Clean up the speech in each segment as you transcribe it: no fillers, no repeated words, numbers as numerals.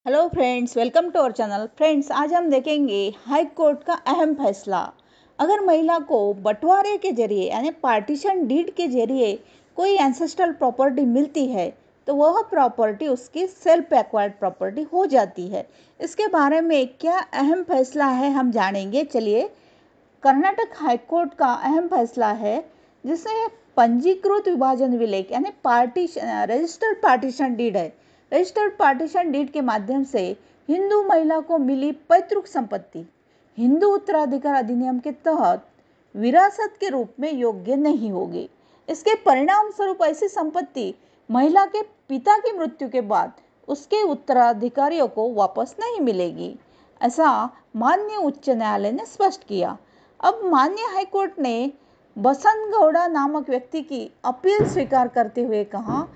Hello friends, welcome to our channel. Friends, आज हम देखेंगे हाई कोर्ट का अहम फैसला। अगर महिला को बंटवारे के जरिए यानी पार्टीशन डीड के जरिए कोई एंसेस्ट्रल प्रॉपर्टी मिलती है तो वह प्रॉपर्टी उसकी सेल्फ एक्वायर्ड प्रॉपर्टी हो जाती है। इसके बारे में क्या अहम फैसला है हम जानेंगे। चलिए, कर्नाटक हाई कोर्ट का अहम फैसला है जिसमें पंजीकृत विभाजन विलेख यानी पार्टीशन रजिस्टर्ड पार्टीशन डीड है। रजिस्टर्ड पार्टीशन डीड के माध्यम से हिंदू महिला को मिली पैतृक संपत्ति हिंदू उत्तराधिकार अधिनियम के तहत विरासत के रूप में योग्य नहीं होगी। इसके परिणाम स्वरूप ऐसी संपत्ति महिला के पिता की मृत्यु के बाद उसके उत्तराधिकारियों को वापस नहीं मिलेगी, ऐसा माननीय उच्च न्यायालय ने स्पष्ट किया। अब माननीय हाईकोर्ट ने बसंत गौड़ा नामक व्यक्ति की अपील स्वीकार करते हुए कहा,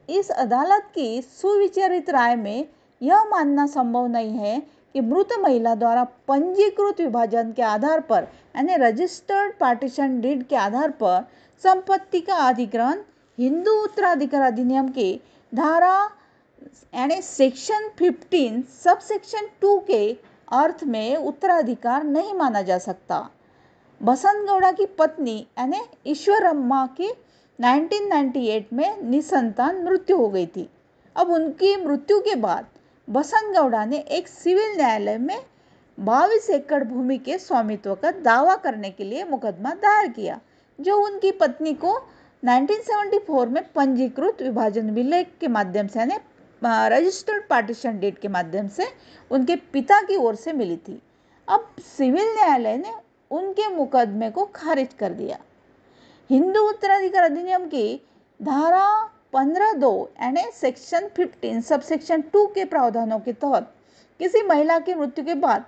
इस अदालत की सुविचारित राय में यह मानना संभव नहीं है कि मृत महिला द्वारा पंजीकृत विभाजन के आधार पर यानी रजिस्टर्ड पार्टीशन डीड के आधार पर संपत्ति का अधिग्रहण हिंदू उत्तराधिकार अधिनियम की धारा यानी सेक्शन 15 सब सेक्शन 2 के अर्थ में उत्तराधिकार नहीं माना जा सकता। बसंत गौड़ा की पत्नी यानी ईश्वरम्मा की 1998 में निसंतान मृत्यु हो गई थी। अब उनकी मृत्यु के बाद बसंत गौड़ा ने एक सिविल न्यायालय में 22 एकड़ भूमि के स्वामित्व का दावा करने के लिए मुकदमा दायर किया, जो उनकी पत्नी को 1974 में पंजीकृत विभाजन विलेख के माध्यम से यानी रजिस्टर्ड पार्टीशन डीड के माध्यम से उनके पिता की ओर से मिली थी। अब सिविल न्यायालय ने उनके मुकदमे को खारिज कर दिया। हिंदू उत्तराधिकार अधिनियम की धारा 15(2) यानी सेक्शन 15 सब सेक्शन 2 के प्रावधानों के तहत किसी महिला की मृत्यु के बाद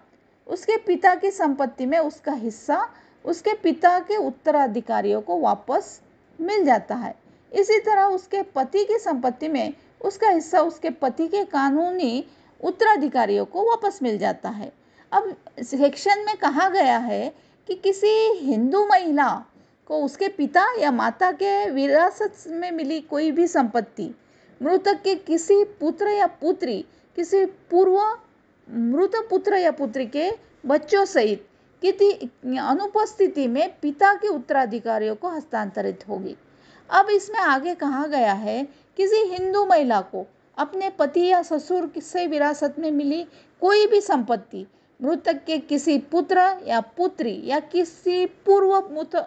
उसके पिता की संपत्ति में उसका हिस्सा उसके पिता के उत्तराधिकारियों को वापस मिल जाता है। इसी तरह उसके पति की संपत्ति में उसका हिस्सा उसके पति के कानूनी उत्तराधिकारियों को वापस मिल जाता है। अब सेक्शन में कहा गया है कि किसी हिंदू महिला को उसके पिता या माता के विरासत में मिली कोई भी संपत्ति मृतक के किसी पुत्र या पुत्री किसी पूर्व मृत पुत्र या पुत्री के बच्चों सहित किसी अनुपस्थिति में पिता के उत्तराधिकारियों को हस्तांतरित होगी। अब इसमें आगे कहा गया है, किसी हिंदू महिला को अपने पति या ससुर से विरासत में मिली कोई भी संपत्ति मृतक के किसी पुत्र या पुत्री या किसी पूर्व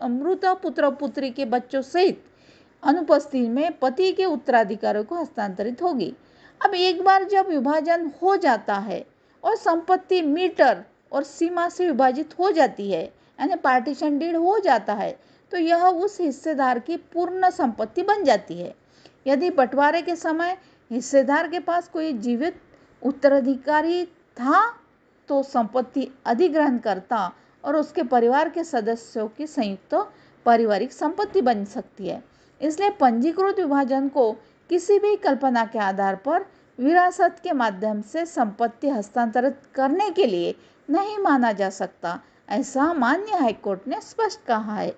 मृत पुत्र पुत्री के बच्चों सहित अनुपस्थिति में पति के उत्तराधिकारियों को हस्तांतरित होगी। अब एक बार जब विभाजन हो जाता है और संपत्ति मीटर और सीमा से विभाजित हो जाती है यानी पार्टीशन डीड हो जाता है तो यह उस हिस्सेदार की पूर्ण संपत्ति बन जाती है। यदि बंटवारे के समय हिस्सेदार के पास कोई जीवित उत्तराधिकारी था तो संपत्ति अधिग्रहण करता और उसके परिवार के सदस्यों की संयुक्त पारिवारिक संपत्ति बन सकती है। इसलिए पंजीकृत विभाजन को किसी भी कल्पना के आधार पर विरासत के माध्यम से संपत्ति हस्तांतरित करने के लिए नहीं माना जा सकता, ऐसा माननीय हाईकोर्ट ने स्पष्ट कहा है।